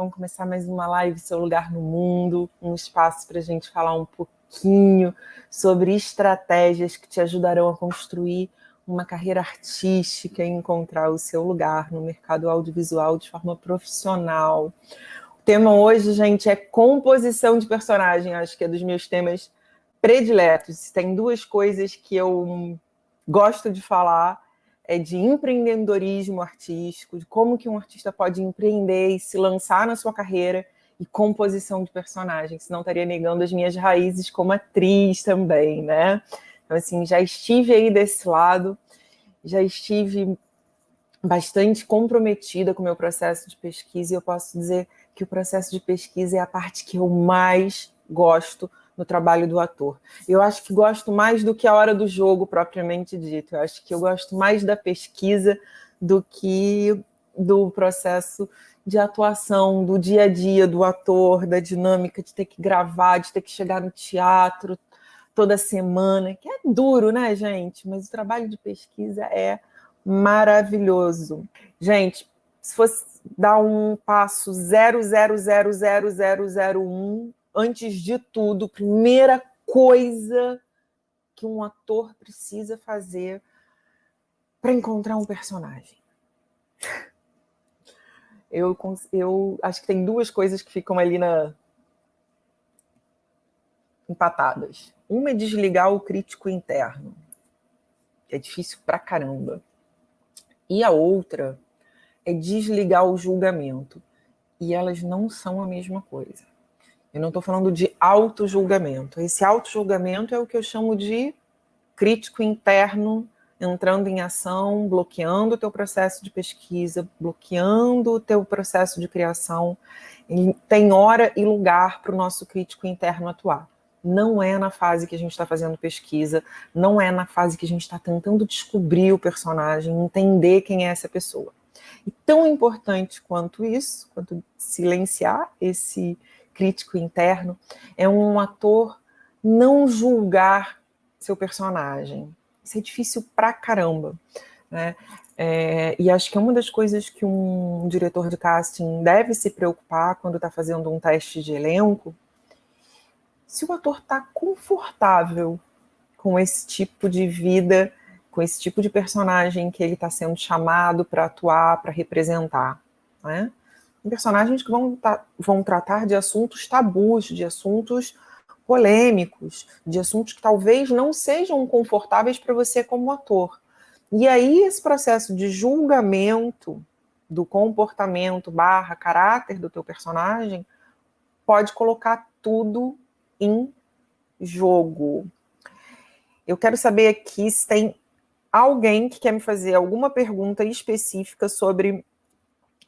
Vamos começar mais uma live Seu Lugar no Mundo, um espaço para a gente falar um pouquinho sobre estratégias que te ajudarão a construir uma carreira artística e encontrar o seu lugar no mercado audiovisual de forma profissional. O tema hoje, gente, é composição de personagem. Acho que é dos meus temas prediletos. Tem duas coisas que eu gosto de falar, é de empreendedorismo artístico, de como que um artista pode empreender e se lançar na sua carreira, e composição de personagem, senão estaria negando as minhas raízes como atriz também, né? Então, assim, já estive aí desse lado, já estive bastante comprometida com o meu processo de pesquisa, e eu posso dizer que o processo de pesquisa é a parte que eu mais gosto no trabalho do ator. Eu acho que gosto mais do que a hora do jogo, propriamente dito. Eu acho que eu gosto mais da pesquisa do que do processo de atuação, do dia a dia do ator, da dinâmica de ter que gravar, de ter que chegar no teatro toda semana, que é duro, né, gente? Mas o trabalho de pesquisa é maravilhoso. Gente, se fosse dar um passo 0,0000001, antes de tudo, primeira coisa que um ator precisa fazer para encontrar um personagem. Eu acho que tem duas coisas que ficam ali empatadas. Uma é desligar o crítico interno, que é difícil pra caramba. E a outra é desligar o julgamento. E elas não são a mesma coisa. Eu não estou falando de auto-julgamento. Esse auto-julgamento é o que eu chamo de crítico interno entrando em ação, bloqueando o teu processo de pesquisa, bloqueando o teu processo de criação. E tem hora e lugar para o nosso crítico interno atuar. Não é na fase que a gente está fazendo pesquisa, não é na fase que a gente está tentando descobrir o personagem, entender quem é essa pessoa. E tão importante quanto isso, quanto silenciar esse crítico interno, é um ator não julgar seu personagem. Isso é difícil pra caramba, né? E acho que é uma das coisas que um diretor de casting deve se preocupar quando está fazendo um teste de elenco, se o ator está confortável com esse tipo de vida, com esse tipo de personagem que ele está sendo chamado para atuar, para representar, né? Personagens que vão tratar de assuntos tabus, de assuntos polêmicos, de assuntos que talvez não sejam confortáveis para você como ator. E aí esse processo de julgamento do comportamento / caráter do teu personagem pode colocar tudo em jogo. Eu quero saber aqui se tem alguém que quer me fazer alguma pergunta específica sobre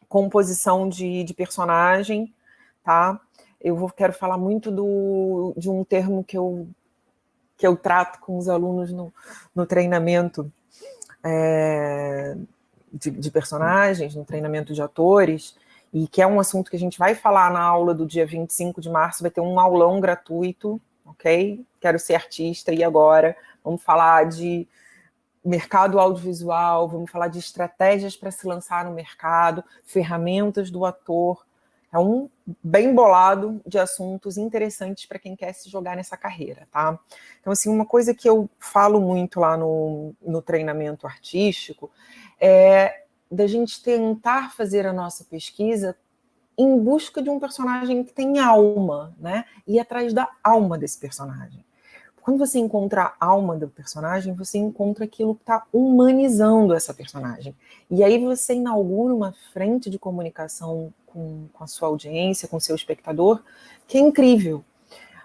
composição de personagem, tá? Quero falar muito de um termo que eu trato com os alunos no treinamento de personagens, no treinamento de atores, e que é um assunto que a gente vai falar na aula do dia 25 de março, vai ter um aulão gratuito, ok? Quero ser artista, e agora? Vamos falar de mercado audiovisual, vamos falar de estratégias para se lançar no mercado, ferramentas do ator. É um bem bolado de assuntos interessantes para quem quer se jogar nessa carreira, tá? Então, assim, uma coisa que eu falo muito lá no treinamento artístico é da gente tentar fazer a nossa pesquisa em busca de um personagem que tem alma, né? Ir atrás da alma desse personagem. Quando você encontra a alma do personagem, você encontra aquilo que está humanizando essa personagem. E aí você inaugura uma frente de comunicação com a sua audiência, com o seu espectador, que é incrível.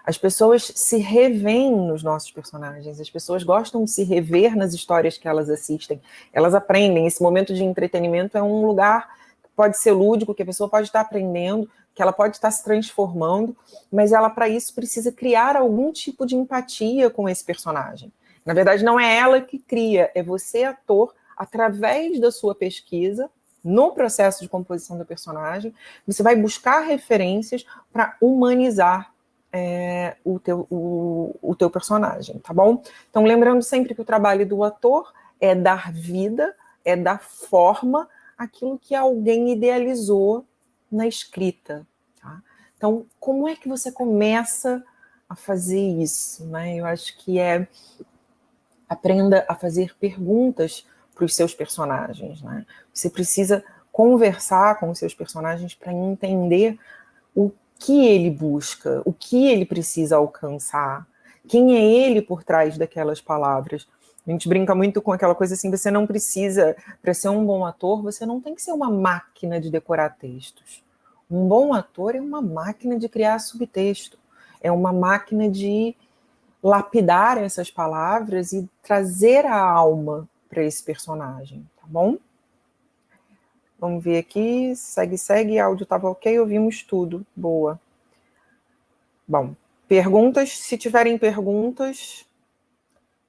As pessoas se revêem nos nossos personagens, as pessoas gostam de se rever nas histórias que elas assistem, elas aprendem. Esse momento de entretenimento é um lugar que pode ser lúdico, que a pessoa pode estar aprendendo, que ela pode estar se transformando, mas ela, para isso, precisa criar algum tipo de empatia com esse personagem. Na verdade, não é ela que cria, é você, ator, através da sua pesquisa, no processo de composição do personagem, você vai buscar referências para humanizar o teu personagem, tá bom? Então, lembrando sempre que o trabalho do ator é dar vida, é dar forma àquilo que alguém idealizou na escrita. Tá? Então, como é que você começa a fazer isso? Né? Eu acho que aprenda a fazer perguntas para os seus personagens. Né? Você precisa conversar com os seus personagens para entender o que ele busca, o que ele precisa alcançar, quem é ele por trás daquelas palavras. A gente brinca muito com aquela coisa assim, você não precisa, para ser um bom ator, você não tem que ser uma máquina de decorar textos. Um bom ator é uma máquina de criar subtexto, é uma máquina de lapidar essas palavras e trazer a alma para esse personagem, tá bom? Vamos ver aqui, segue, áudio estava ok, ouvimos tudo, boa. Bom, perguntas, se tiverem perguntas,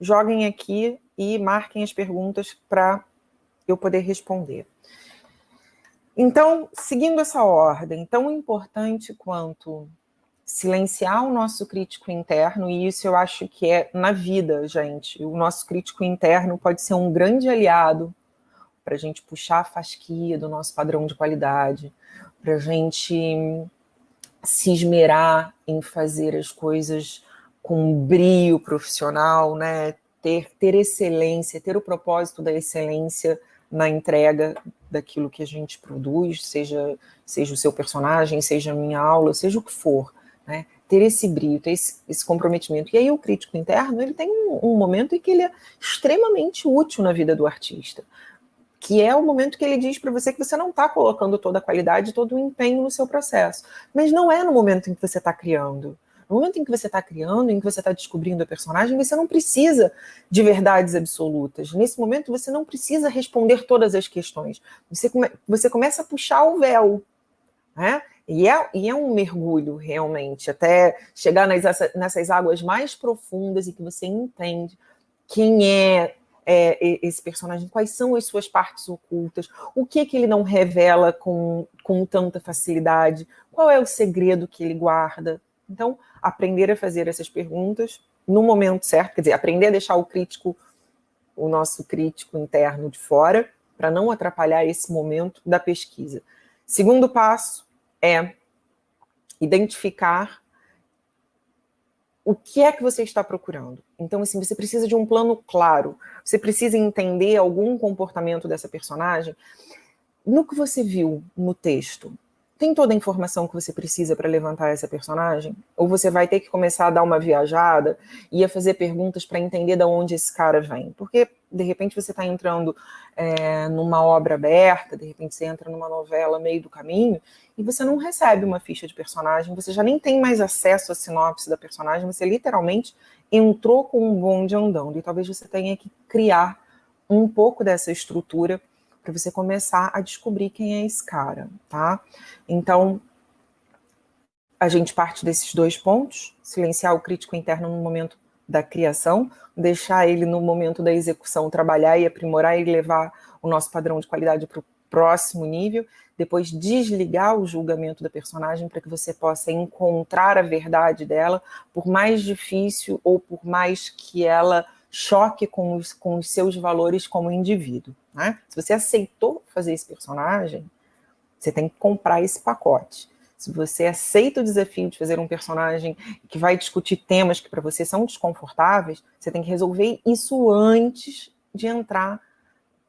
joguem aqui e marquem as perguntas para eu poder responder. Então, seguindo essa ordem, tão importante quanto silenciar o nosso crítico interno, e isso eu acho que é na vida, gente, o nosso crítico interno pode ser um grande aliado para a gente puxar a fasquia do nosso padrão de qualidade, para a gente se esmerar em fazer as coisas com brio profissional, né? Ter excelência, ter o propósito da excelência na entrega daquilo que a gente produz, seja o seu personagem, seja a minha aula, seja o que for, né? Ter esse brio, ter esse comprometimento. E aí o crítico interno, ele tem um momento em que ele é extremamente útil na vida do artista, que é o momento que ele diz para você que você não está colocando toda a qualidade, todo o empenho no seu processo. Mas não é no momento em que você está criando. No momento em que você está criando, em que você está descobrindo a personagem, você não precisa de verdades absolutas. Nesse momento, você não precisa responder todas as questões. Você começa a puxar o véu, né? E é um mergulho, realmente, até chegar nessas águas mais profundas e que você entende quem é esse personagem, quais são as suas partes ocultas, o que ele não revela com tanta facilidade, qual é o segredo que ele guarda. Então, aprender a fazer essas perguntas no momento certo, quer dizer, aprender a deixar o nosso crítico interno de fora, para não atrapalhar esse momento da pesquisa. Segundo passo é identificar o que é que você está procurando. Então, assim, você precisa de um plano claro. Você precisa entender algum comportamento dessa personagem. No que você viu no texto, tem toda a informação que você precisa para levantar essa personagem? Ou você vai ter que começar a dar uma viajada e a fazer perguntas para entender de onde esse cara vem? Porque, de repente, você está entrando numa obra aberta, de repente você entra numa novela meio do caminho, e você não recebe uma ficha de personagem, você já nem tem mais acesso à sinopse da personagem, você literalmente entrou com um bonde andando, e talvez você tenha que criar um pouco dessa estrutura para você começar a descobrir quem é esse cara, tá? Então, a gente parte desses dois pontos, silenciar o crítico interno no momento da criação, deixar ele no momento da execução trabalhar e aprimorar e levar o nosso padrão de qualidade para o próximo nível, depois desligar o julgamento da personagem para que você possa encontrar a verdade dela, por mais difícil ou por mais que ela choque com os seus valores como indivíduo. Né? Se você aceitou fazer esse personagem, você tem que comprar esse pacote. Se você aceita o desafio de fazer um personagem que vai discutir temas que para você são desconfortáveis, você tem que resolver isso antes de entrar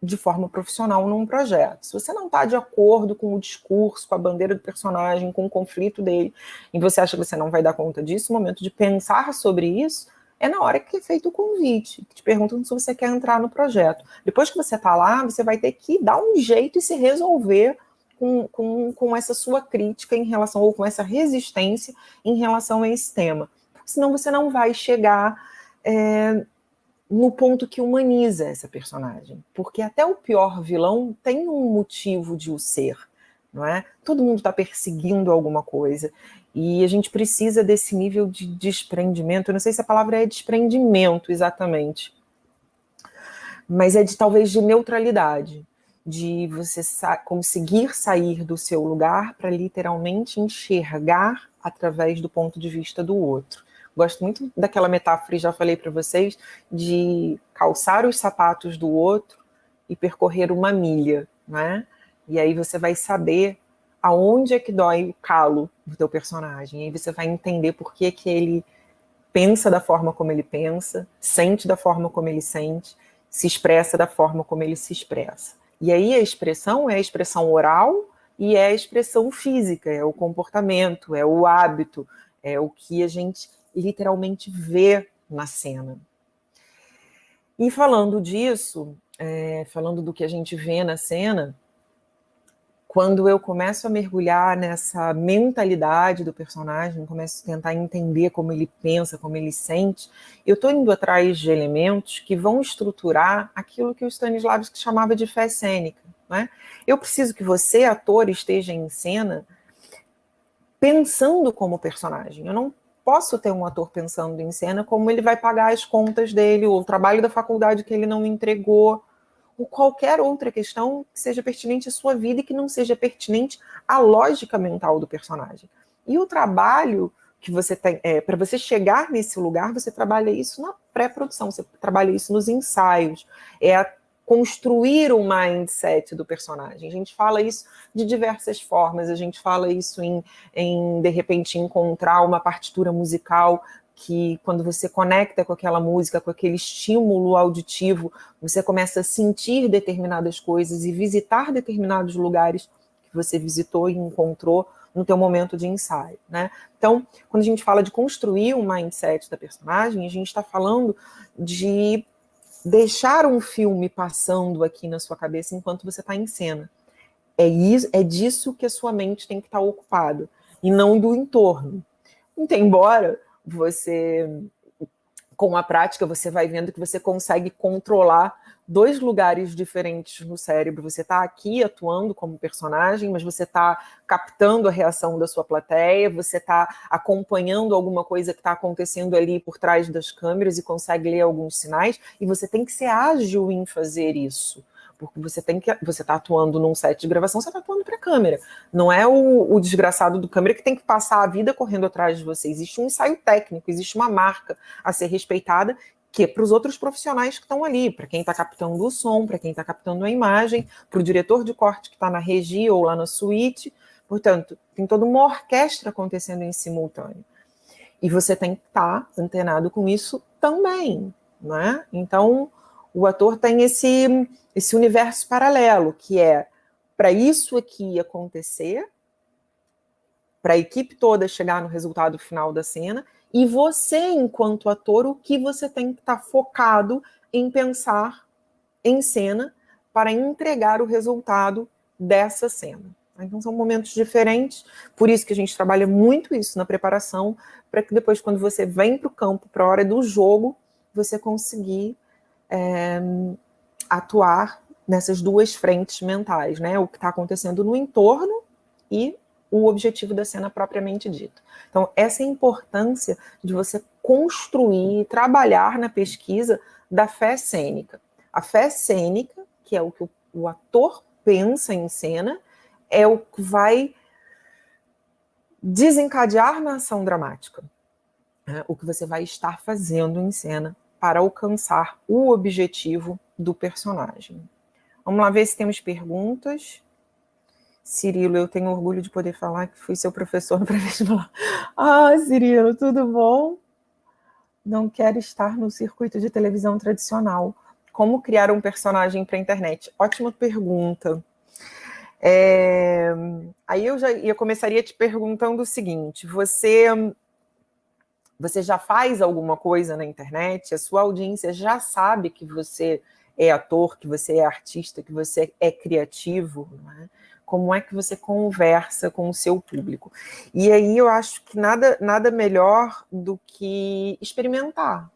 de forma profissional num projeto. Se você não está de acordo com o discurso, com a bandeira do personagem, com o conflito dele, e você acha que você não vai dar conta disso, o momento de pensar sobre isso é na hora que é feito o convite, que te perguntam se você quer entrar no projeto. Depois que você está lá, você vai ter que dar um jeito e se resolver com essa sua crítica em relação, ou com essa resistência em relação a esse tema. Porque senão você não vai chegar no ponto que humaniza essa personagem. Porque até o pior vilão tem um motivo de o ser, não é? Todo mundo está perseguindo alguma coisa. E a gente precisa desse nível de desprendimento. Eu não sei se a palavra é desprendimento exatamente, mas é talvez de neutralidade, de você conseguir sair do seu lugar para literalmente enxergar através do ponto de vista do outro. Gosto muito daquela metáfora, já falei para vocês, de calçar os sapatos do outro e percorrer uma milha, né? E aí você vai saber aonde é que dói o calo do teu personagem. E aí você vai entender por que que ele pensa da forma como ele pensa, sente da forma como ele sente, se expressa da forma como ele se expressa. E aí a expressão é a expressão oral e é a expressão física, é o comportamento, é o hábito, é o que a gente literalmente vê na cena. E falando disso, falando do que a gente vê na cena, quando eu começo a mergulhar nessa mentalidade do personagem, começo a tentar entender como ele pensa, como ele sente, eu estou indo atrás de elementos que vão estruturar aquilo que o Stanislavski chamava de fé cênica. Né? Eu preciso que você, ator, esteja em cena pensando como personagem. Eu não posso ter um ator pensando em cena como ele vai pagar as contas dele, ou o trabalho da faculdade que ele não entregou, ou qualquer outra questão que seja pertinente à sua vida e que não seja pertinente à lógica mental do personagem. E o trabalho que você tem, para você chegar nesse lugar, você trabalha isso na pré-produção, você trabalha isso nos ensaios, construir o mindset do personagem. A gente fala isso de diversas formas, a gente fala isso em de repente, encontrar uma partitura musical que quando você conecta com aquela música, com aquele estímulo auditivo, você começa a sentir determinadas coisas e visitar determinados lugares que você visitou e encontrou no teu momento de ensaio, né? Então, quando a gente fala de construir um mindset da personagem, a gente está falando de deixar um filme passando aqui na sua cabeça enquanto você está em cena. É disso que a sua mente tem que estar ocupada, e não do entorno. Então, embora você, com a prática, você vai vendo que você consegue controlar 2 lugares diferentes no cérebro. Você está aqui atuando como personagem, mas você está captando a reação da sua plateia, você está acompanhando alguma coisa que está acontecendo ali por trás das câmeras e consegue ler alguns sinais, e você tem que ser ágil em fazer isso. Porque você está atuando num set de gravação, você está atuando para a câmera. Não é o desgraçado do câmera que tem que passar a vida correndo atrás de você. Existe um ensaio técnico, existe uma marca a ser respeitada, que é para os outros profissionais que estão ali, para quem está captando o som, para quem está captando a imagem, para o diretor de corte que está na regia ou lá na suíte. Portanto, tem toda uma orquestra acontecendo em simultâneo. E você tem que estar antenado com isso também, né? Então, o ator tem esse universo paralelo, que é para isso aqui acontecer, para a equipe toda chegar no resultado final da cena, e você, enquanto ator, o que você tem que estar focado em pensar em cena para entregar o resultado dessa cena. Então, são momentos diferentes, por isso que a gente trabalha muito isso na preparação, para que depois, quando você vem para o campo, para a hora do jogo, você conseguir atuar nessas 2 frentes mentais, né? O que está acontecendo no entorno e o objetivo da cena propriamente dito. Então, essa é a importância de você construir e trabalhar na pesquisa da fé cênica. A fé cênica, que é o que o ator pensa em cena, é o que vai desencadear na ação dramática, né? O que você vai estar fazendo em cena para alcançar o objetivo do personagem. Vamos lá ver se temos perguntas. Cirilo, eu tenho orgulho de poder falar que fui seu professor no pré-vestibular. Ah, Cirilo, tudo bom? Não quero estar no circuito de televisão tradicional. Como criar um personagem para a internet? Ótima pergunta. Aí eu começaria te perguntando o seguinte: você já faz alguma coisa na internet? A sua audiência já sabe que você é ator, que você é artista, que você é criativo, não é? Como é que você conversa com o seu público? E aí eu acho que nada melhor do que experimentar.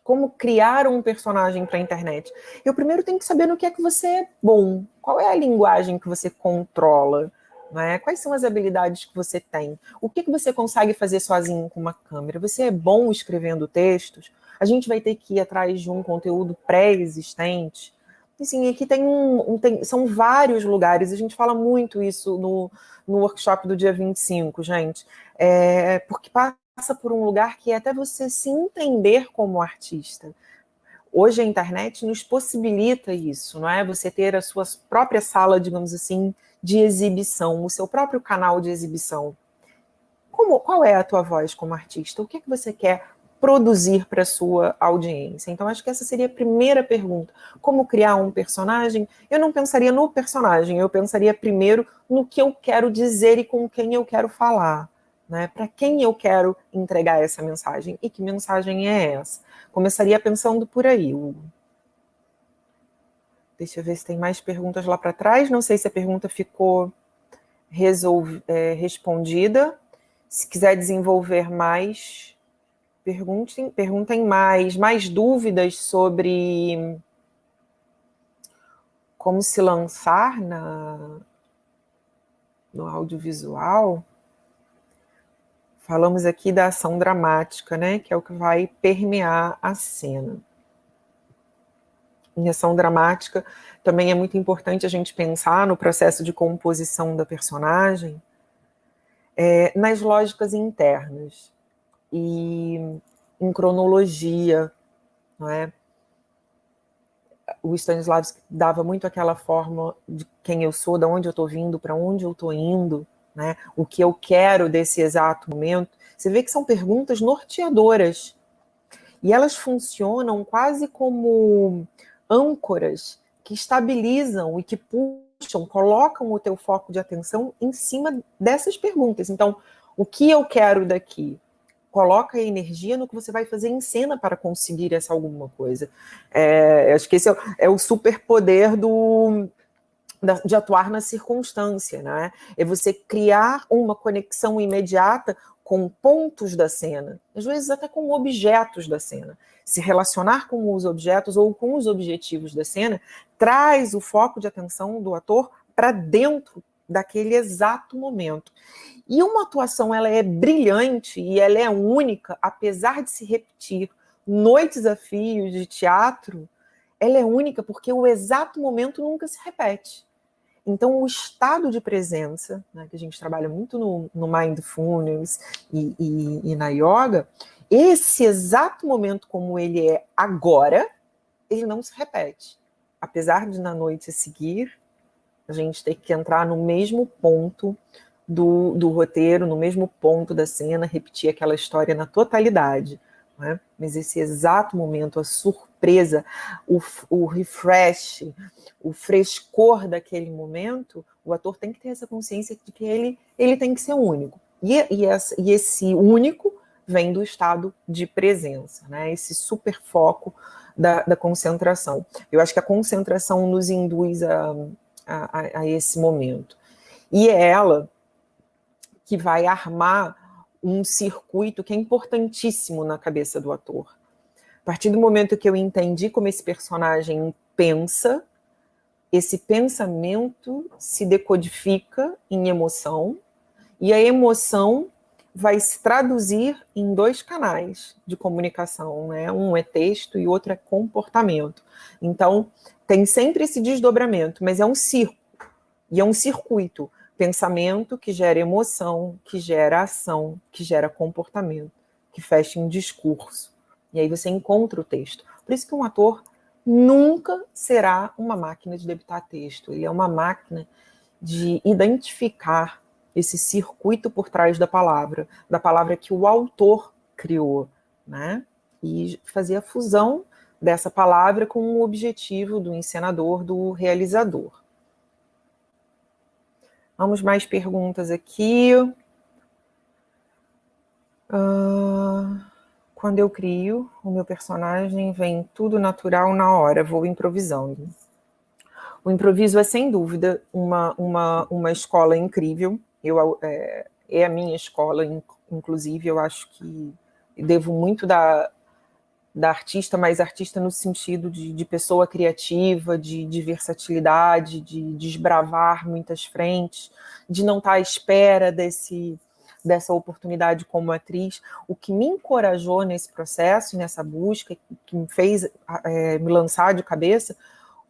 Como criar um personagem para a internet? Eu primeiro tenho que saber no que é que você é bom. Qual é a linguagem que você controla? Né? Quais são as habilidades que você tem? O que você consegue fazer sozinho com uma câmera? Você é bom escrevendo textos? A gente vai ter que ir atrás de um conteúdo pré-existente? Assim, aqui são vários lugares, a gente fala muito isso no workshop do dia 25, gente, porque passa por um lugar que é até você se entender como artista. Hoje a internet nos possibilita isso, não é? Você ter a sua própria sala, digamos assim, de exibição, o seu próprio canal de exibição. Qual é a tua voz como artista? O que você quer produzir para a sua audiência? Então, acho que essa seria a primeira pergunta. Como criar um personagem? Eu não pensaria no personagem, eu pensaria primeiro no que eu quero dizer e com quem eu quero falar. Né? Para quem eu quero entregar essa mensagem? E que mensagem é essa? Começaria pensando por aí, Hugo. Deixa eu ver se tem mais perguntas lá para trás. Não sei se a pergunta ficou respondida. Se quiser desenvolver mais, perguntem mais dúvidas sobre como se lançar no audiovisual. Falamos aqui da ação dramática, né, que é o que vai permear a cena. Em ação dramática, também é muito importante a gente pensar no processo de composição da personagem, nas lógicas internas e em cronologia, não é? O Stanislavski dava muito aquela forma de quem eu sou, de onde eu estou vindo, para onde eu estou indo, né? O que eu quero desse exato momento. Você vê que são perguntas norteadoras e elas funcionam quase como âncoras que estabilizam e que puxam, colocam o teu foco de atenção em cima dessas perguntas. Então, o que eu quero daqui? Coloca a energia no que você vai fazer em cena para conseguir essa alguma coisa. Acho que esse é o superpoder de atuar na circunstância, né? É você criar uma conexão imediata com pontos da cena, às vezes até com objetos da cena. Se relacionar com os objetos ou com os objetivos da cena traz o foco de atenção do ator para dentro daquele exato momento. E uma atuação, ela é brilhante e ela é única, apesar de se repetir noites a fio de teatro, ela é única porque o exato momento nunca se repete. Então, o estado de presença, né, que a gente trabalha muito no Mindfulness e na yoga, esse exato momento como ele é agora, ele não se repete. Apesar de na noite a seguir, a gente ter que entrar no mesmo ponto do roteiro, no mesmo ponto da cena, repetir aquela história na totalidade. Né? Mas esse exato momento, a surpresa, o refresh, o frescor daquele momento, o ator tem que ter essa consciência de que ele tem que ser único. E esse único vem do estado de presença, né? Esse super foco da concentração. Eu acho que a concentração nos induz a esse momento. E é ela que vai armar um circuito que é importantíssimo na cabeça do ator. A partir do momento que eu entendi como esse personagem pensa, esse pensamento se decodifica em emoção, e a emoção vai se traduzir em 2 canais de comunicação, né? Um é texto e outro é comportamento. Então, tem sempre esse desdobramento, mas é um círculo, e é um circuito. Pensamento que gera emoção, que gera ação, que gera comportamento, que fecha em discurso. E aí você encontra o texto. Por isso que um ator nunca será uma máquina de debitar texto. Ele é uma máquina de identificar esse circuito por trás da palavra que o autor criou, né? E fazer a fusão dessa palavra com o objetivo do encenador, do realizador. Vamos mais perguntas aqui. Quando eu crio o meu personagem, vem tudo natural na hora, vou improvisando. O improviso é, sem dúvida, uma escola incrível. É a minha escola, inclusive, eu acho que devo muito da artista, mas artista no sentido de pessoa criativa, de versatilidade, de desbravar muitas frentes, de não estar à espera dessa oportunidade como atriz. O que me encorajou nesse processo, nessa busca, que me fez me lançar de cabeça,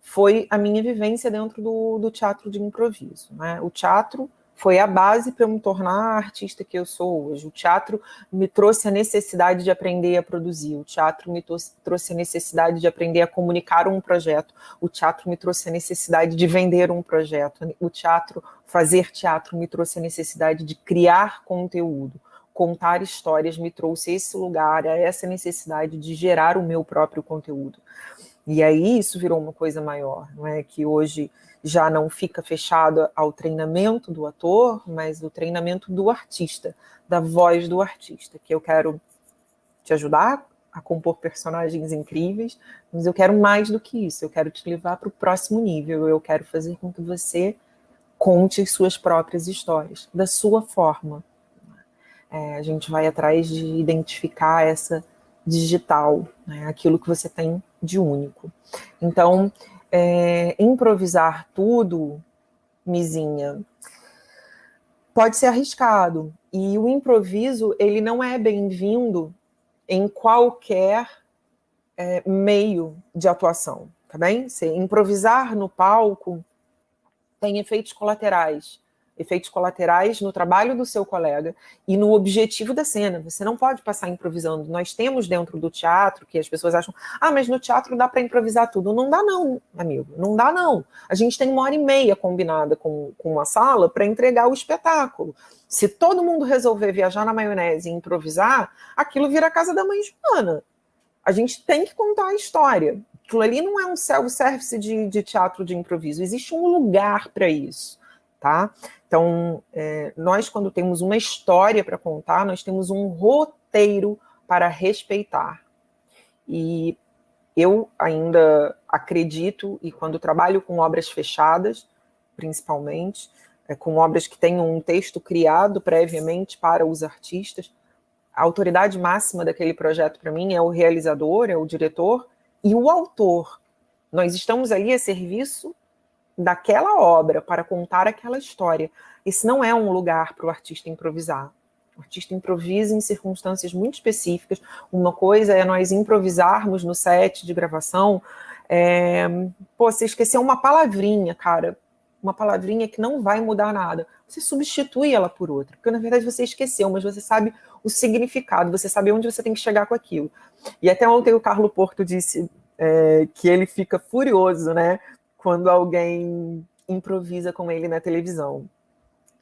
foi a minha vivência dentro do teatro de improviso. Né? O teatro foi a base para eu me tornar a artista que eu sou hoje. O teatro me trouxe a necessidade de aprender a produzir, o teatro me trouxe a necessidade de aprender a comunicar um projeto, o teatro me trouxe a necessidade de vender um projeto, o teatro, fazer teatro me trouxe a necessidade de criar conteúdo. Contar histórias me trouxe esse lugar, essa necessidade de gerar o meu próprio conteúdo. E aí isso virou uma coisa maior, não é? Que hoje já não fica fechado ao treinamento do ator, mas o treinamento do artista, da voz do artista, que eu quero te ajudar a compor personagens incríveis, mas eu quero mais do que isso, eu quero te levar para o próximo nível, eu quero fazer com que você conte suas próprias histórias, da sua forma. A gente vai atrás de identificar essa digital, né, aquilo que você tem de único. Então, improvisar tudo, Mizinha, pode ser arriscado. E o improviso, ele não é bem-vindo em qualquer meio de atuação, tá bem? Você improvisar no palco tem efeitos colaterais no trabalho do seu colega e no objetivo da cena. Você não pode passar improvisando. Nós temos dentro do teatro, que as pessoas acham, mas no teatro dá para improvisar tudo. Não dá não, amigo, não dá não. A gente tem 1h30 combinada com uma sala para entregar o espetáculo. Se todo mundo resolver viajar na maionese e improvisar, aquilo vira a casa da mãe Joana. A gente tem que contar a história. Aquilo ali não é um self-service de teatro de improviso. Existe um lugar para isso, tá? Então, nós, quando temos uma história para contar, nós temos um roteiro para respeitar. E eu ainda acredito, e quando trabalho com obras fechadas, principalmente, com obras que têm um texto criado previamente para os artistas, a autoridade máxima daquele projeto para mim é o realizador, é o diretor e o autor. Nós estamos ali a serviço daquela obra para contar aquela história. Esse não é um lugar para o artista improvisar. O artista improvisa em circunstâncias muito específicas. Uma coisa é nós improvisarmos no set de gravação. Você esqueceu uma palavrinha, cara. Uma palavrinha que não vai mudar nada. Você substitui ela por outra. Porque, na verdade, você esqueceu, mas você sabe o significado, você sabe onde você tem que chegar com aquilo. E até ontem o Carlo Porto disse que ele fica furioso, né? Quando alguém improvisa com ele na televisão.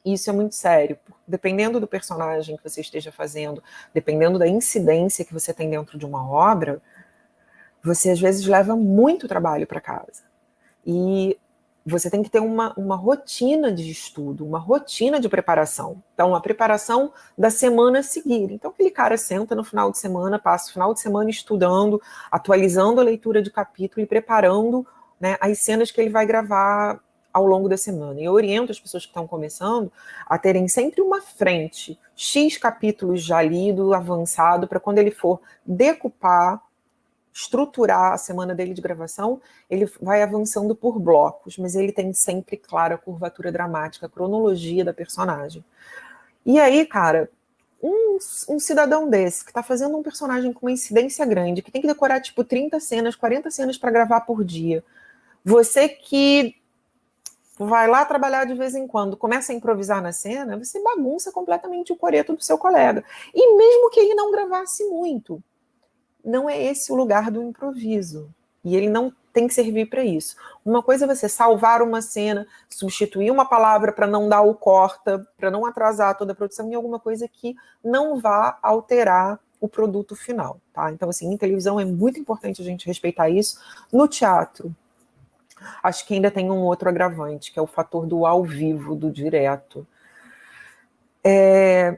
Isso é muito sério. Dependendo do personagem que você esteja fazendo, dependendo da incidência que você tem dentro de uma obra, você às vezes leva muito trabalho para casa. E você tem que ter uma rotina de estudo, uma rotina de preparação. Então, a preparação da semana a seguir. Então, aquele cara senta no final de semana, passa o final de semana estudando, atualizando a leitura de capítulo e preparando, né, as cenas que ele vai gravar ao longo da semana. E eu oriento as pessoas que estão começando a terem sempre uma frente, X capítulos já lido, avançado, para quando ele for decupar, estruturar a semana dele de gravação, ele vai avançando por blocos, mas ele tem sempre clara a curvatura dramática, a cronologia da personagem. E aí, cara, um cidadão desse, que tá fazendo um personagem com uma incidência grande, que tem que decorar, tipo, 30 cenas, 40 cenas para gravar por dia, você que vai lá trabalhar de vez em quando, começa a improvisar na cena, você bagunça completamente o coreto do seu colega. E mesmo que ele não gravasse muito, não é esse o lugar do improviso. E ele não tem que servir para isso. Uma coisa é você salvar uma cena, substituir uma palavra para não dar o corta, para não atrasar toda a produção, e alguma coisa que não vá alterar o produto final, tá? Então, assim, em televisão é muito importante a gente respeitar isso. No teatro, acho que ainda tem um outro agravante, que é o fator do ao vivo, do direto.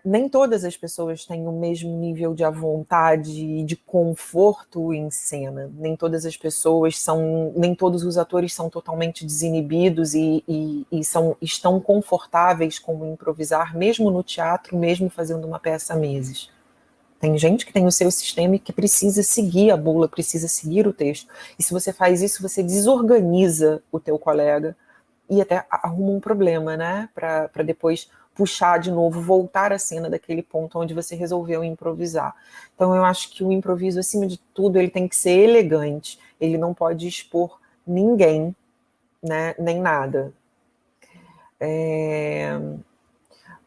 Nem todas as pessoas têm o mesmo nível de vontade e de conforto em cena. Nem todas as pessoas nem todos os atores são totalmente desinibidos e estão confortáveis com o improvisar, mesmo no teatro, mesmo fazendo uma peça há meses. Tem gente que tem o seu sistema e que precisa seguir a bula, precisa seguir o texto. E se você faz isso, você desorganiza o teu colega e até arruma um problema, né? Para depois puxar de novo, voltar à cena daquele ponto onde você resolveu improvisar. Então eu acho que o improviso, acima de tudo, ele tem que ser elegante. Ele não pode expor ninguém, né? Nem nada.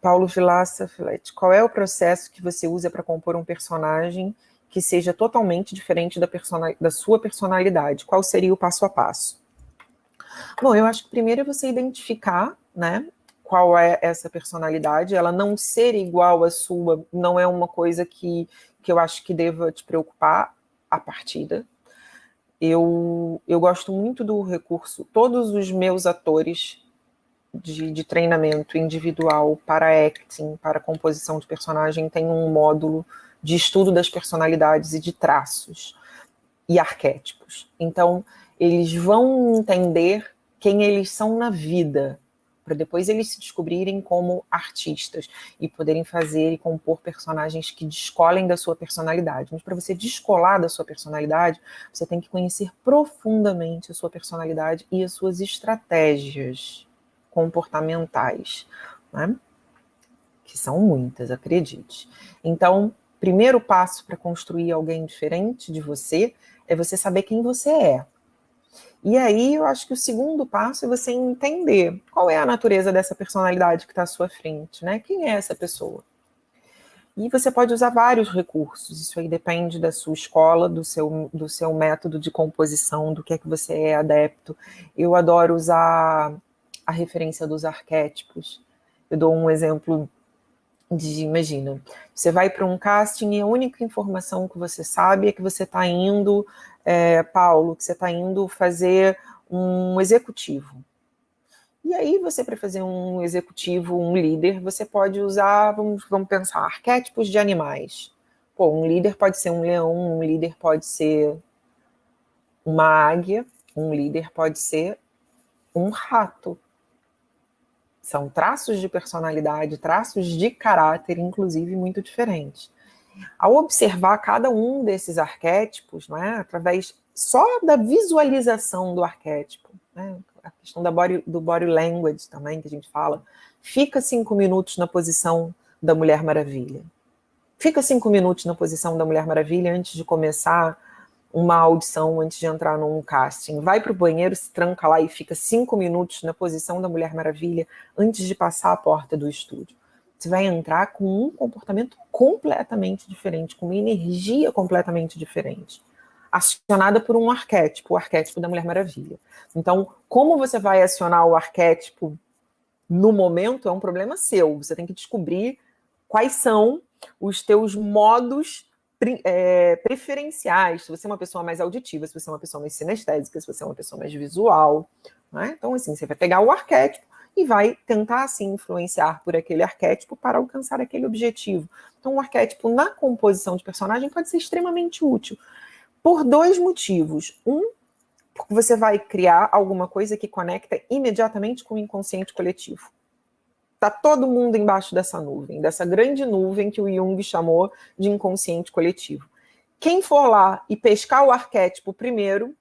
Paulo Vilaça Filete, qual é o processo que você usa para compor um personagem que seja totalmente diferente da sua personalidade? Qual seria o passo a passo? Bom, eu acho que primeiro é você identificar, né, qual é essa personalidade. Ela não ser igual à sua não é uma coisa que eu acho que deva te preocupar a partida. Eu gosto muito do recurso, todos os meus atores de treinamento individual para acting, para composição de personagem, tem um módulo de estudo das personalidades e de traços e arquétipos. Então, eles vão entender quem eles são na vida, para depois eles se descobrirem como artistas e poderem fazer e compor personagens que descolem da sua personalidade. Mas para você descolar da sua personalidade, você tem que conhecer profundamente a sua personalidade e as suas estratégias comportamentais, né? Que são muitas, acredite. Então, primeiro passo para construir alguém diferente de você é você saber quem você é. E aí, eu acho que o segundo passo é você entender qual é a natureza dessa personalidade que está à sua frente, né? Quem é essa pessoa? E você pode usar vários recursos, isso aí depende da sua escola, do seu método de composição, do que é que você é adepto. Eu adoro usar a referência dos arquétipos. Eu dou um exemplo imagina, você vai para um casting e a única informação que você sabe é que você está indo, Paulo, que você está indo fazer um executivo. E aí você, para fazer um executivo, um líder, você pode usar, vamos pensar, arquétipos de animais. Pô, um líder pode ser um leão, um líder pode ser uma águia, um líder pode ser um rato. São traços de personalidade, traços de caráter, inclusive, muito diferentes. Ao observar cada um desses arquétipos, né, através só da visualização do arquétipo, né, a questão do body language também, que a gente fala, fica 5 minutos na posição da Mulher Maravilha. Fica 5 minutos na posição da Mulher Maravilha antes de começar uma audição, antes de entrar num casting. Vai para o banheiro, se tranca lá e fica 5 minutos na posição da Mulher Maravilha antes de passar a porta do estúdio. Você vai entrar com um comportamento completamente diferente, com uma energia completamente diferente, acionada por um arquétipo, o arquétipo da Mulher Maravilha. Então, como você vai acionar o arquétipo no momento é um problema seu. Você tem que descobrir quais são os teus modos preferenciais, se você é uma pessoa mais auditiva, se você é uma pessoa mais sinestésica, se você é uma pessoa mais visual, né? Então, assim, você vai pegar o arquétipo e vai tentar, assim, influenciar por aquele arquétipo para alcançar aquele objetivo. Então, o arquétipo na composição de personagem pode ser extremamente útil por 2 motivos. Um, porque você vai criar alguma coisa que conecta imediatamente com o inconsciente coletivo. Está todo mundo embaixo dessa nuvem, dessa grande nuvem que o Jung chamou de inconsciente coletivo. Quem for lá e pescar o arquétipo primeiro,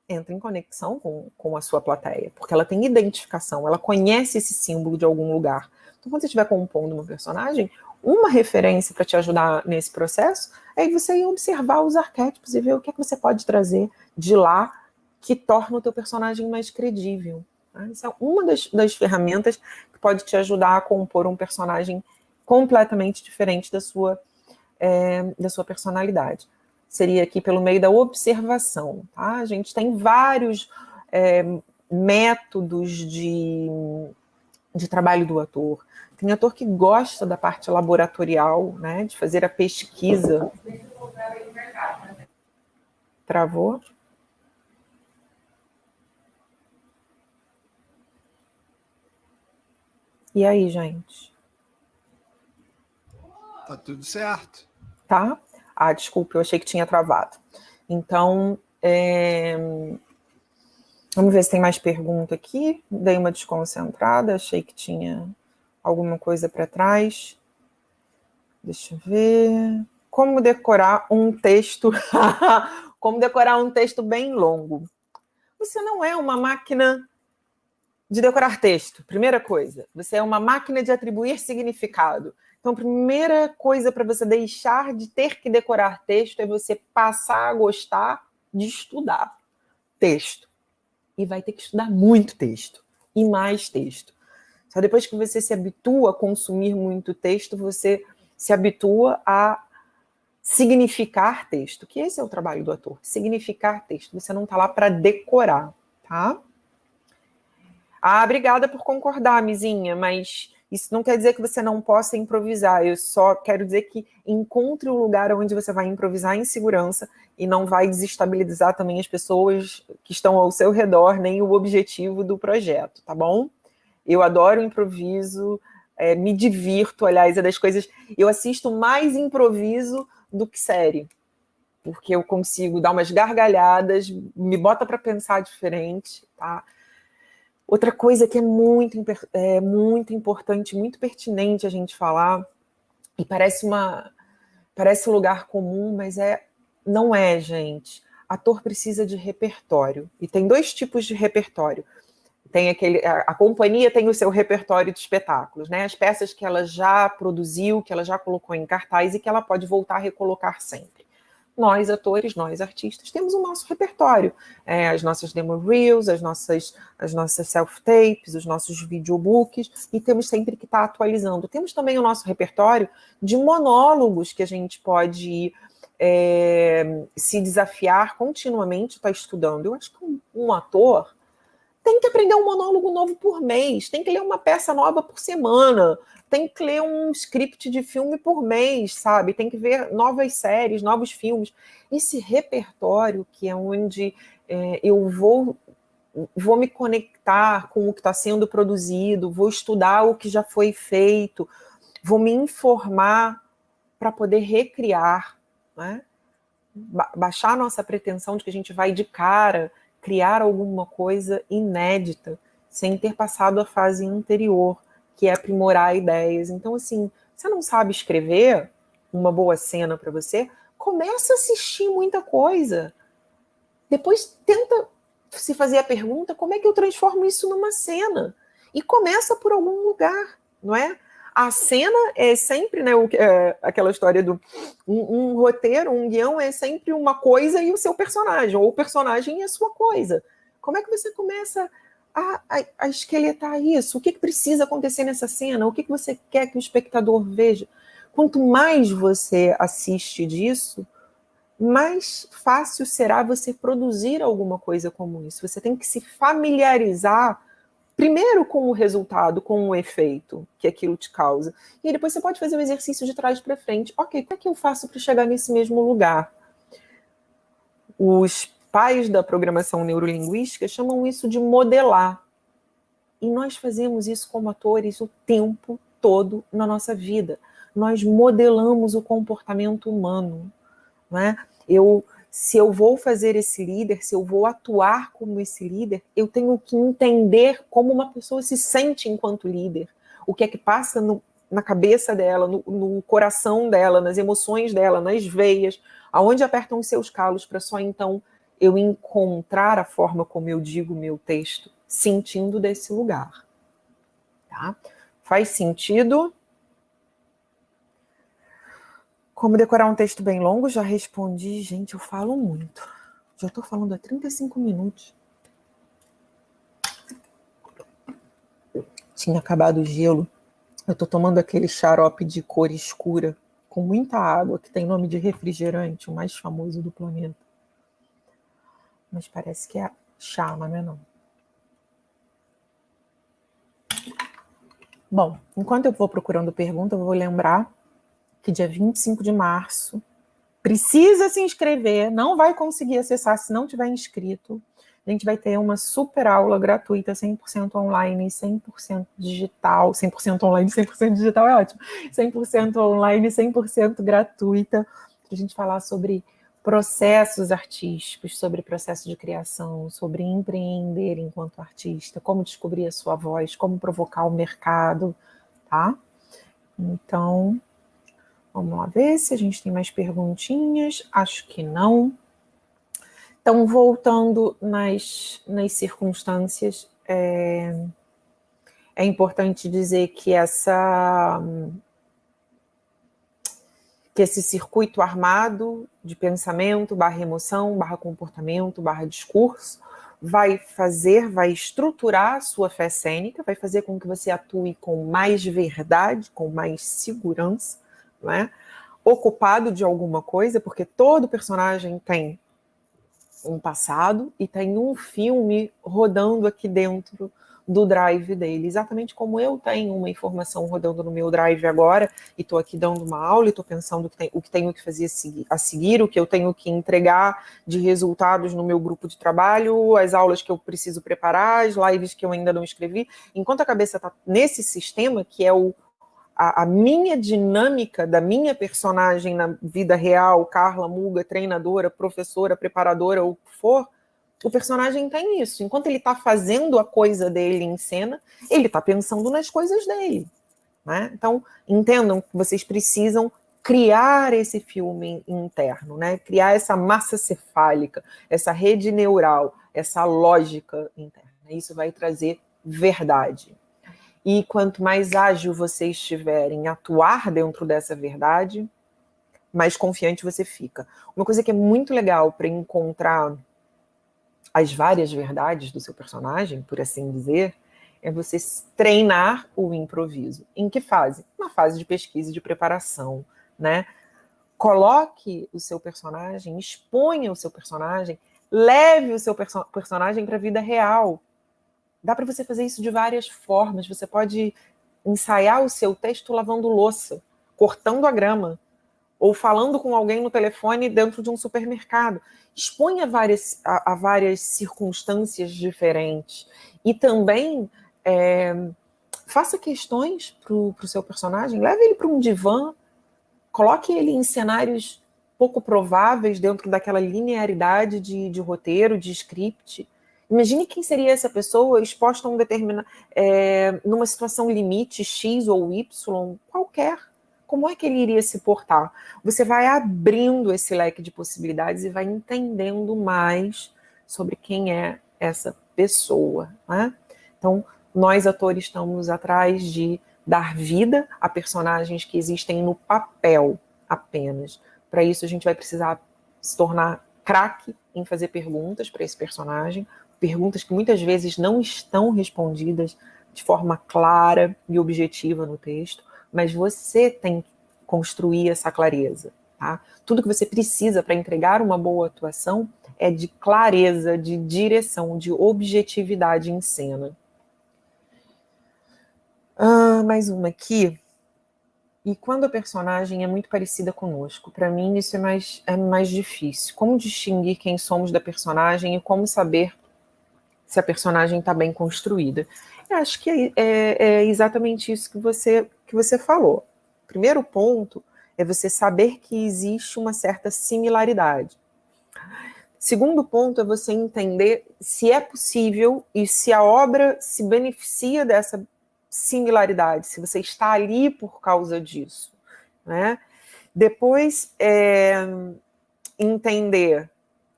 entra em conexão com a sua plateia, porque ela tem identificação, ela conhece esse símbolo de algum lugar. Então, quando você estiver compondo uma personagem, uma referência para te ajudar nesse processo é você ir observar os arquétipos e ver o que é que você pode trazer de lá que torna o teu personagem mais credível. Isso é uma das ferramentas que pode te ajudar a compor um personagem completamente diferente da sua personalidade. Seria aqui pelo meio da observação. Tá? A gente tem vários métodos de trabalho do ator. Tem ator que gosta da parte laboratorial, né, de fazer a pesquisa. Travou? E aí, gente? Tá tudo certo. Tá? Ah, desculpa, eu achei que tinha travado. Então, vamos ver se tem mais pergunta aqui. Dei uma desconcentrada, achei que tinha alguma coisa para trás. Deixa eu ver. Como decorar um texto? Como decorar um texto bem longo? Você não é uma máquina de decorar texto, primeira coisa. Você é uma máquina de atribuir significado. Então, a primeira coisa para você deixar de ter que decorar texto é você passar a gostar de estudar texto. E vai ter que estudar muito texto. E mais texto. Só depois que você se habitua a consumir muito texto, você se habitua a significar texto, que esse é o trabalho do ator, significar texto. Você não está lá para decorar, tá? Ah, obrigada por concordar, Mizinha, mas isso não quer dizer que você não possa improvisar. Eu só quero dizer que encontre um lugar onde você vai improvisar em segurança e não vai desestabilizar também as pessoas que estão ao seu redor, nem o objetivo do projeto, tá bom? Eu adoro improviso, me divirto, aliás, é das coisas... Eu assisto mais improviso do que série, porque eu consigo dar umas gargalhadas, me bota para pensar diferente, tá? Outra coisa que é muito importante, muito pertinente a gente falar, e parece lugar comum, mas não é, gente. Ator precisa de repertório. E tem dois tipos de repertório. Tem a companhia tem o seu repertório de espetáculos, né? As peças que ela já produziu, que ela já colocou em cartaz e que ela pode voltar a recolocar sempre. Nós, atores, nós, artistas, temos o nosso repertório. As nossas demo reels, as nossas self-tapes, os nossos videobooks, e temos sempre que estar atualizando. Temos também o nosso repertório de monólogos que a gente pode se desafiar continuamente, estar estudando. Eu acho que um ator tem que aprender um monólogo novo por mês, tem que ler uma peça nova por semana, tem que ler um script de filme por mês, sabe? Tem que ver novas séries, novos filmes. Esse repertório que é onde eu vou me conectar com o que está sendo produzido, vou estudar o que já foi feito, vou me informar para poder recriar, né? Baixar a nossa pretensão de que a gente vai de cara criar alguma coisa inédita, sem ter passado a fase anterior, que é aprimorar ideias. Então, assim, você não sabe escrever uma boa cena para você, começa a assistir muita coisa. Depois tenta se fazer a pergunta, como é que eu transformo isso numa cena? E começa por algum lugar, não é? A cena é sempre, né, aquela história do um roteiro, um guião é sempre uma coisa e o seu personagem, ou o personagem e a sua coisa. Como é que você começa a esqueletar isso? O que precisa acontecer nessa cena? O que você quer que o espectador veja? Quanto mais você assiste disso, mais fácil será você produzir alguma coisa como isso. Você tem que se familiarizar primeiro com o resultado, com o efeito que aquilo te causa. E aí depois você pode fazer o exercício de trás para frente. Ok, como é que eu faço para chegar nesse mesmo lugar? Os pais da programação neurolinguística chamam isso de modelar. E nós fazemos isso como atores o tempo todo na nossa vida. Nós modelamos o comportamento humano, não é? Se eu vou fazer esse líder, se eu vou atuar como esse líder, eu tenho que entender como uma pessoa se sente enquanto líder. O que é que passa na cabeça dela, no coração dela, nas emoções dela, nas veias, aonde apertam os seus calos, para só então eu encontrar a forma como eu digo o meu texto, sentindo desse lugar. Tá? Faz sentido? Como decorar um texto bem longo? Já respondi. Gente, eu falo muito. Já estou falando há 35 minutos. Tinha acabado o gelo. Eu estou tomando aquele xarope de cor escura, com muita água, que tem nome de refrigerante, o mais famoso do planeta. Mas parece que é chá, não é não. Bom, enquanto eu vou procurando pergunta, eu vou lembrar que dia 25 de março, precisa se inscrever, não vai conseguir acessar se não tiver inscrito. A gente vai ter uma super aula gratuita, 100% online, 100% digital. 100% online, 100% digital é ótimo. 100% online, 100% gratuita, para a gente falar sobre processos artísticos, sobre processo de criação, sobre empreender enquanto artista, como descobrir a sua voz, como provocar o mercado, tá? Então, vamos lá ver se a gente tem mais perguntinhas. Acho que não. Então, voltando nas circunstâncias, é importante dizer que esse circuito armado de pensamento, /emoção, /comportamento, /discurso, vai estruturar a sua fé cênica, vai fazer com que você atue com mais verdade, com mais segurança, não é? Ocupado de alguma coisa, porque todo personagem tem um passado e tem um filme rodando aqui dentro do drive dele, exatamente como eu tenho uma informação rodando no meu drive agora e estou aqui dando uma aula e estou pensando o que tenho que fazer a seguir, o que eu tenho que entregar de resultados no meu grupo de trabalho, as aulas que eu preciso preparar, as lives que eu ainda não escrevi. Enquanto a cabeça está nesse sistema, que é a minha dinâmica da minha personagem na vida real, Carla Muga, treinadora, professora, preparadora, ou o que for, o personagem tem isso. Enquanto ele está fazendo a coisa dele em cena, ele está pensando nas coisas dele. Né? Então, entendam que vocês precisam criar esse filme interno, né? Criar essa massa cefálica, essa rede neural, essa lógica interna. Isso vai trazer verdade. E quanto mais ágil você estiver em atuar dentro dessa verdade, mais confiante você fica. Uma coisa que é muito legal para encontrar as várias verdades do seu personagem, por assim dizer, é você treinar o improviso. Em que fase? Na fase de pesquisa e de preparação, né? Coloque o seu personagem, exponha o seu personagem, leve o seu personagem para a vida real. Dá para você fazer isso de várias formas. Você pode ensaiar o seu texto lavando louça, cortando a grama, ou falando com alguém no telefone dentro de um supermercado. Exponha a várias circunstâncias diferentes. E também faça questões para o seu personagem. Leve ele para um divã, coloque ele em cenários pouco prováveis dentro daquela linearidade de roteiro, de script. Imagine quem seria essa pessoa exposta a numa situação limite X ou Y, qualquer. Como é que ele iria se portar? Você vai abrindo esse leque de possibilidades e vai entendendo mais sobre quem é essa pessoa. Né? Então, nós, atores, estamos atrás de dar vida a personagens que existem no papel apenas. Para isso, a gente vai precisar se tornar craque em fazer perguntas para esse personagem, perguntas que muitas vezes não estão respondidas de forma clara e objetiva no texto, mas você tem que construir essa clareza. Tá? Tudo que você precisa para entregar uma boa atuação é de clareza, de direção, de objetividade em cena. Mais uma aqui. E quando a personagem é muito parecida conosco? Para mim, isso é mais difícil. Como distinguir quem somos da personagem e como saber se a personagem está bem construída? Eu acho que é exatamente isso que você falou. O primeiro ponto é você saber que existe uma certa similaridade. Segundo ponto é você entender se é possível e se a obra se beneficia dessa similaridade, se você está ali por causa disso. Né? Depois, entender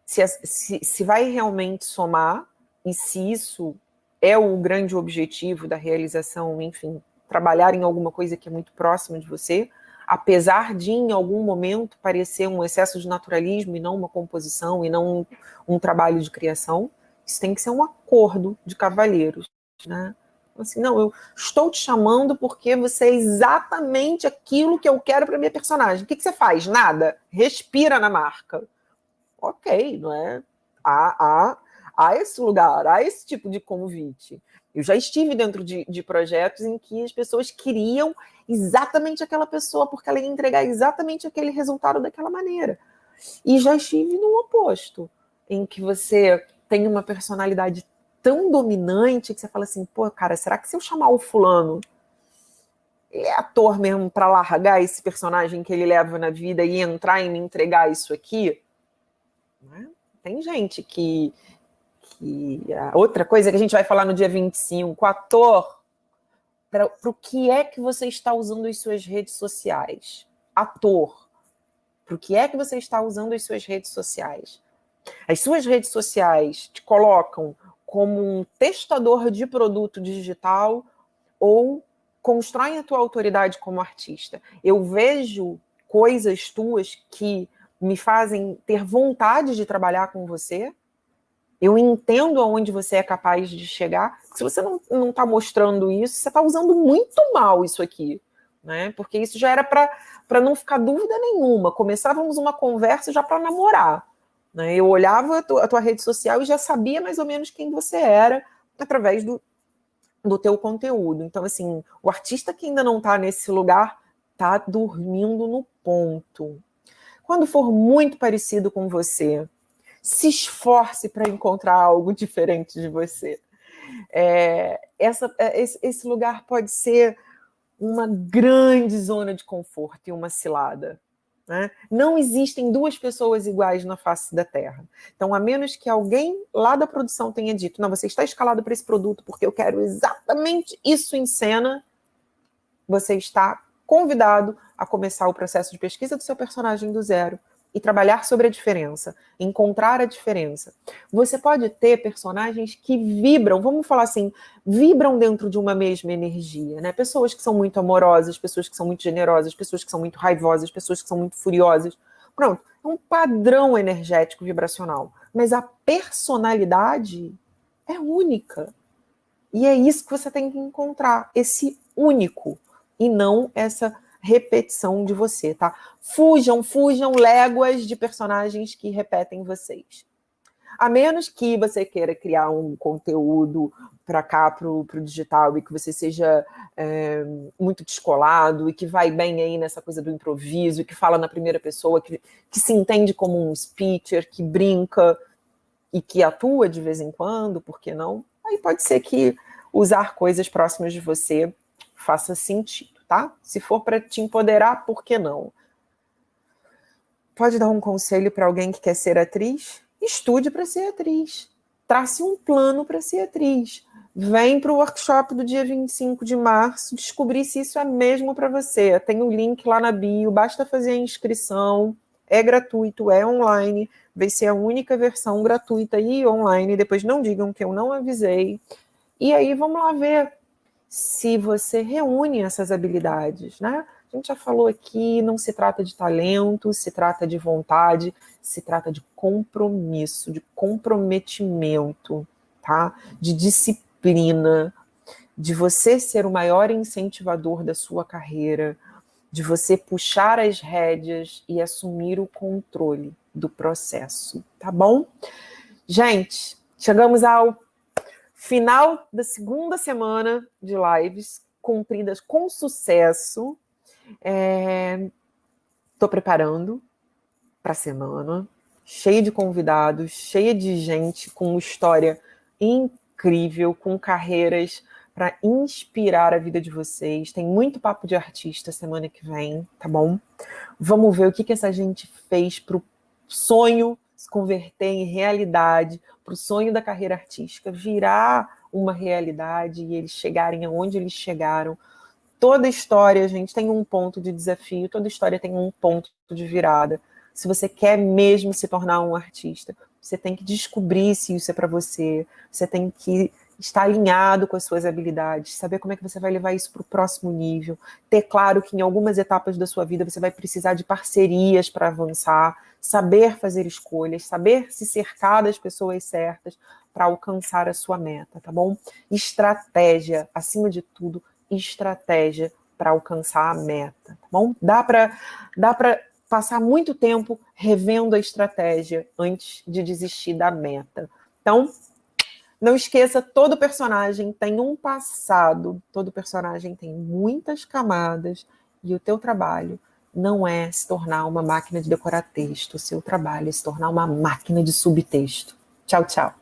se vai realmente somar e se isso é o grande objetivo da realização, enfim, trabalhar em alguma coisa que é muito próxima de você, apesar de, em algum momento, parecer um excesso de naturalismo e não uma composição e não um trabalho de criação. Isso tem que ser um acordo de cavalheiros, né? Assim, não, eu estou te chamando porque você é exatamente aquilo que eu quero para minha personagem. O que você faz? Nada. Respira na marca. Ok, não é? Há esse lugar, há esse tipo de convite. Eu já estive dentro de projetos em que as pessoas queriam exatamente aquela pessoa, porque ela ia entregar exatamente aquele resultado daquela maneira. E já estive no oposto, em que você tem uma personalidade tão dominante que você fala assim, pô, cara, será que se eu chamar o fulano, ele é ator mesmo para largar esse personagem que ele leva na vida e entrar e me entregar isso aqui? Né? Tem gente que outra coisa que a gente vai falar no dia 25, ator, para o que é que você está usando as suas redes sociais? Ator, para o que é que você está usando as suas redes sociais? As suas redes sociais te colocam como um testador de produto digital ou constroem a tua autoridade como artista? Eu vejo coisas tuas que me fazem ter vontade de trabalhar com você, Eu entendo aonde você é capaz de chegar. Se você não está mostrando isso, você está usando muito mal isso aqui, né? Porque isso já era para não ficar dúvida nenhuma. Começávamos uma conversa já para namorar, né? Eu olhava a tua rede social e já sabia mais ou menos quem você era através do teu conteúdo. Então, assim, o artista que ainda não está nesse lugar está dormindo no ponto. Quando for muito parecido com você, se esforce para encontrar algo diferente de você. Esse lugar pode ser uma grande zona de conforto e uma cilada. Né? Não existem duas pessoas iguais na face da Terra. Então, a menos que alguém lá da produção tenha dito, não, você está escalado para esse produto porque eu quero exatamente isso em cena, você está convidado a começar o processo de pesquisa do seu personagem do zero e trabalhar sobre a diferença, encontrar a diferença. Você pode ter personagens que vibram, vamos falar assim, vibram dentro de uma mesma energia, né? Pessoas que são muito amorosas, pessoas que são muito generosas, pessoas que são muito raivosas, pessoas que são muito furiosas. Pronto, é um padrão energético vibracional, mas a personalidade é única. E é isso que você tem que encontrar, esse único, e não essa repetição de você, tá? Fujam léguas de personagens que repetem vocês. A menos que você queira criar um conteúdo para cá, pro digital, e que você seja muito descolado, e que vai bem aí nessa coisa do improviso, que fala na primeira pessoa, que se entende como um speaker, que brinca e que atua de vez em quando, por que não? Aí pode ser que usar coisas próximas de você faça sentido, tá? Se for para te empoderar, por que não? Pode dar um conselho para alguém que quer ser atriz? Estude para ser atriz. Trace um plano para ser atriz. Vem para o workshop do dia 25 de março descobrir se isso é mesmo para você. Tem o link lá na bio, basta fazer a inscrição. É gratuito, é online. Vai ser a única versão gratuita e online. Depois não digam que eu não avisei. E aí vamos lá ver se você reúne essas habilidades, né? A gente já falou aqui, não se trata de talento, se trata de vontade, se trata de compromisso, de comprometimento, tá? De disciplina, de você ser o maior incentivador da sua carreira, de você puxar as rédeas e assumir o controle do processo, tá bom? Gente, chegamos ao final da segunda semana de lives, cumpridas com sucesso. Estou preparando para a semana, cheia de convidados, cheia de gente com uma história incrível, com carreiras para inspirar a vida de vocês. Tem muito papo de artista semana que vem, tá bom? Vamos ver o que essa gente fez para o sonho se converter em realidade, para o sonho da carreira artística virar uma realidade e eles chegarem aonde eles chegaram. Toda história, gente, tem um ponto de desafio, toda história tem um ponto de virada. Se você quer mesmo se tornar um artista, você tem que descobrir se isso é para você, você tem que estar alinhado com as suas habilidades, saber como é que você vai levar isso para o próximo nível, ter claro que em algumas etapas da sua vida você vai precisar de parcerias para avançar, saber fazer escolhas, saber se cercar das pessoas certas para alcançar a sua meta, tá bom? Estratégia, acima de tudo, estratégia para alcançar a meta, tá bom? Dá para passar muito tempo revendo a estratégia antes de desistir da meta. Então, não esqueça, todo personagem tem um passado, todo personagem tem muitas camadas e o teu trabalho não é se tornar uma máquina de decorar texto, o seu trabalho é se tornar uma máquina de subtexto. Tchau, tchau.